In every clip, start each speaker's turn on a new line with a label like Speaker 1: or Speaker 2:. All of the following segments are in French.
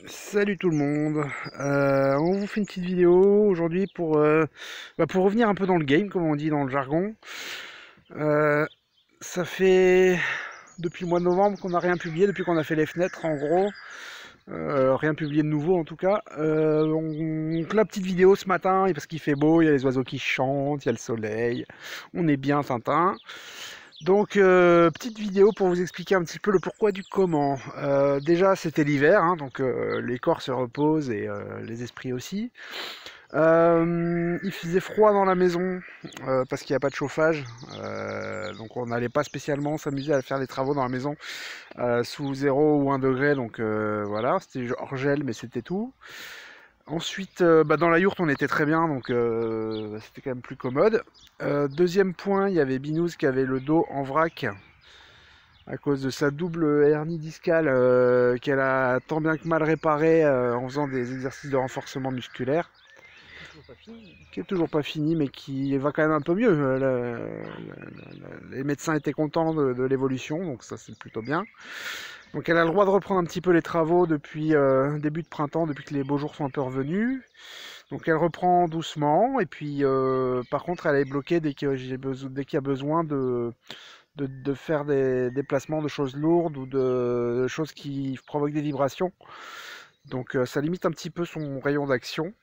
Speaker 1: Salut tout le monde. On vous fait une petite vidéo aujourd'hui pour revenir un peu dans le game, comme on dit dans le jargon. Euh, Ça fait depuis le mois de novembre qu'on n'a rien publié, depuis qu'on a fait les fenêtres en gros. Rien publié de nouveau en tout cas. Donc la petite vidéo ce matin, parce qu'il fait beau, il y a les oiseaux qui chantent, il y a le soleil. On est bien Tintin. Donc, petite vidéo pour vous expliquer un petit peu le pourquoi du comment. Déjà, c'était l'hiver, hein, donc les corps se reposent et les esprits aussi. Il faisait froid dans la maison parce qu'il n'y a pas de chauffage, donc on n'allait pas spécialement s'amuser à faire des travaux dans la maison sous 0 ou 1 degré, donc voilà, c'était hors gel, mais c'était tout. Ensuite, dans la yourte, on était très bien, donc c'était quand même plus commode. Deuxième point, il y avait Binous qui avait le dos en vrac à cause de sa double hernie discale qu'elle a tant bien que mal réparée en faisant des exercices de renforcement musculaire, qui est toujours pas fini, mais qui va quand même un peu mieux. Les médecins étaient contents de l'évolution, donc ça c'est plutôt bien. Donc elle a le droit de reprendre un petit peu les travaux depuis début de printemps, depuis que les beaux jours sont un peu revenus. Donc elle reprend doucement, et puis par contre elle est bloquée dès qu'il y a besoin de faire des déplacements de choses lourdes ou de choses qui provoquent des vibrations. Donc ça limite un petit peu son rayon d'action.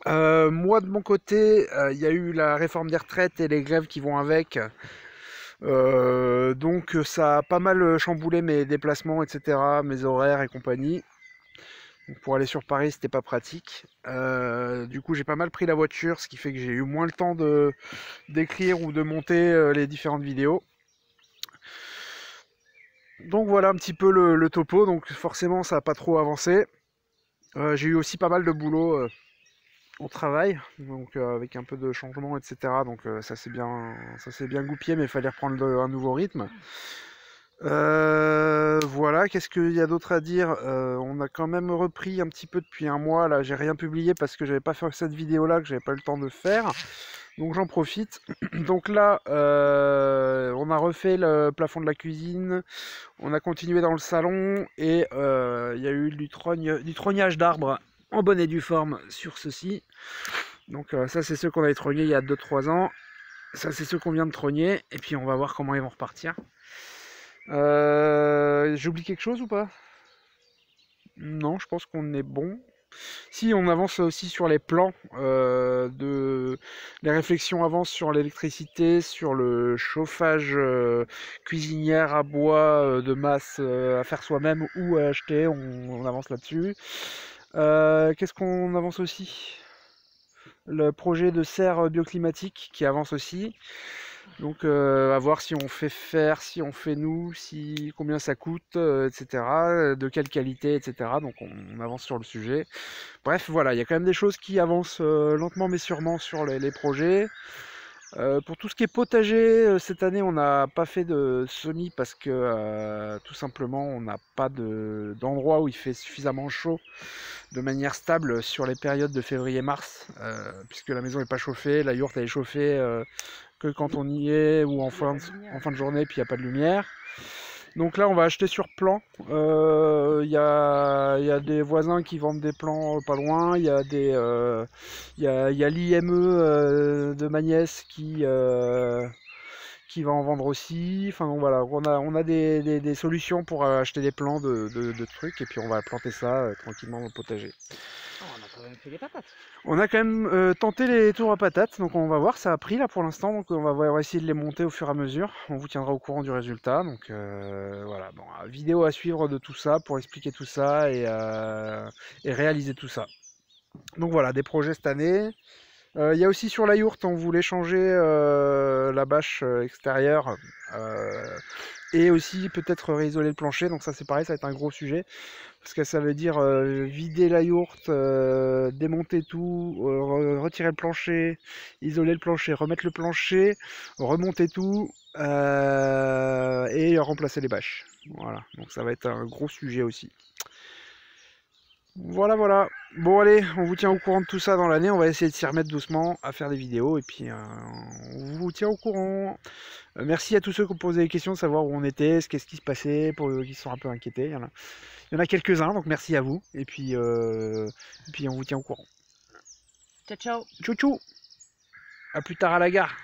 Speaker 1: Moi de mon côté, il y a eu la réforme des retraites et les grèves qui vont avec. Donc ça a pas mal chamboulé mes déplacements, etc., mes horaires et compagnie. Donc, pour aller sur Paris, c'était pas pratique. Du coup, j'ai pas mal pris la voiture, ce qui fait que j'ai eu moins le temps de d'écrire ou de monter les différentes vidéos. Donc voilà un petit peu le topo. Donc forcément, ça n'a pas trop avancé. J'ai eu aussi pas mal de boulot au travail, donc avec un peu de changement, etc. Donc ça s'est bien goupillé, mais il fallait reprendre un nouveau rythme. Voilà, qu'est-ce qu'il y a d'autre à dire? On a quand même repris un petit peu depuis un mois. Là, j'ai rien publié parce que j'avais pas fait cette vidéo-là, que j'avais pas eu le temps de faire. Donc j'en profite. Donc là, on a refait le plafond de la cuisine, on a continué dans le salon et il y a eu du trognage d'arbres en bonne et due forme sur ceci. Donc ça c'est ceux qu'on avait trognés il y a 2 3 ans. Ça c'est ceux qu'on vient de trogner et puis on va voir comment ils vont repartir. J'oublie quelque chose ou pas? Non, je pense qu'on est bon. Si, on avance aussi sur les plans les réflexions avancent sur l'électricité, sur le chauffage cuisinière à bois de masse à faire soi-même ou à acheter. On avance là-dessus. Qu'est-ce qu'on avance aussi? Le projet de serre bioclimatique qui avance aussi. Donc à voir si on fait faire, si on fait nous, si combien ça coûte, etc. De quelle qualité, etc. Donc on avance sur le sujet. Bref, voilà, il y a quand même des choses qui avancent lentement mais sûrement sur les projets. Pour tout ce qui est potager, cette année on n'a pas fait de semis parce que tout simplement on n'a pas d'endroit où il fait suffisamment chaud de manière stable sur les périodes de février-mars, puisque la maison n'est pas chauffée, la yourte elle est chauffée que quand on y est ou en fin de journée puis il n'y a pas de lumière. Donc là, on va acheter sur plan. Il y a des voisins qui vendent des plans pas loin. Il y a l'IME de ma nièce qui va en vendre aussi. Enfin donc voilà, on a des solutions pour acheter des plants de trucs et puis on va planter ça tranquillement dans le potager.
Speaker 2: Ah, on a quand même fait les patates.
Speaker 1: On a quand même tenté les tours à patates, donc on va voir, ça a pris là pour l'instant, donc on va essayer de les monter au fur et à mesure. On vous tiendra au courant du résultat, donc voilà, bon, vidéo à suivre de tout ça pour expliquer tout ça et réaliser tout ça. Donc voilà, des projets cette année. Il y a aussi sur la yourte, on voulait changer la bâche extérieure et aussi peut-être réisoler le plancher, donc ça c'est pareil, ça va être un gros sujet. Parce que ça veut dire vider la yourte, démonter tout, retirer le plancher, isoler le plancher, remettre le plancher, remonter tout et remplacer les bâches. Voilà, donc ça va être un gros sujet aussi. Voilà, voilà. Bon, allez, on vous tient au courant de tout ça dans l'année. On va essayer de s'y remettre doucement à faire des vidéos. Et puis, on vous tient au courant. Merci à tous ceux qui ont posé des questions, de savoir où on était, qu'est-ce qui se passait, pour eux qui se sont un peu inquiétés. Il y en a quelques-uns, donc merci à vous. Et puis on vous tient au courant.
Speaker 2: Ciao, ciao.
Speaker 1: Tchou tchou. À plus tard à la gare.